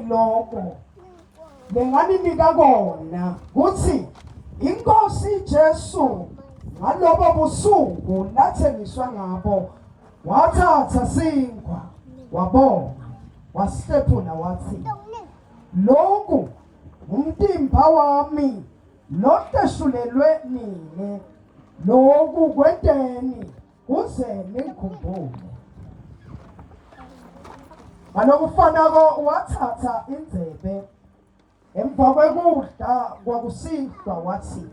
lokho benganinika kona kuthi inkosi Jesu ngalobo busuku lathengiswa ngabo wathatha sinkwa wabonga wasihlephuna wathi lokhu umtimba wami lotesulelwe nini lokhu kwenteni kuze nikhumbule. Ngalokufanako wathatha indzebe emva kwekudla kwakusihlwa wathi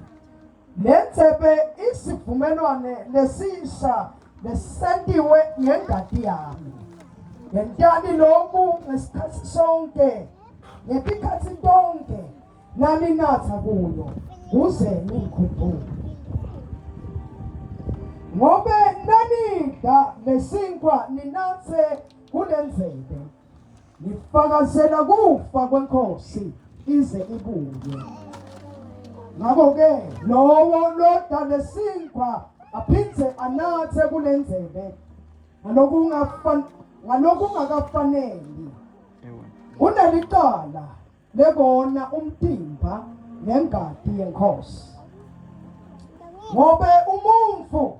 le ndzebe isivumelwane lesisha lesentiwe ngengati yami. Yentani lokhu ngesikhathi sonke ngetikhathi tonke naninatha kuyo kuze nikhumbule. Ngobe nanidla lesinkwa ninathe kule ndzebe nifakazela kufa kwenkosi ize ibuye. Ngakho-ke lowo lodla lesinkwa aphindze anathe kule ndzebe ngalokungakafaneli unelicala lekona umtimba nengati yenkosi. Ngobe umuntfu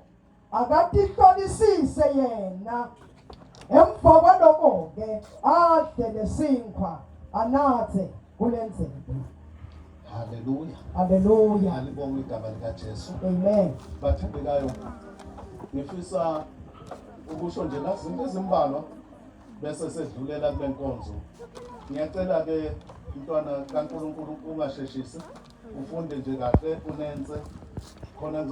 akatihlolisise yena emva kwaloko-ke adle lesinkwa anathe kule ndzebe. Haleluya. Haleluya. Alibonge igama likaJesu. Amen. Bathandekayo, ngifisa ukusho nje nazinto ezimbalwa bese sedlulela kule nkonzo. Ngiyacela ke mntwana kaNkulunkulu ungasheshisi, ufunde nje kahle unenze khona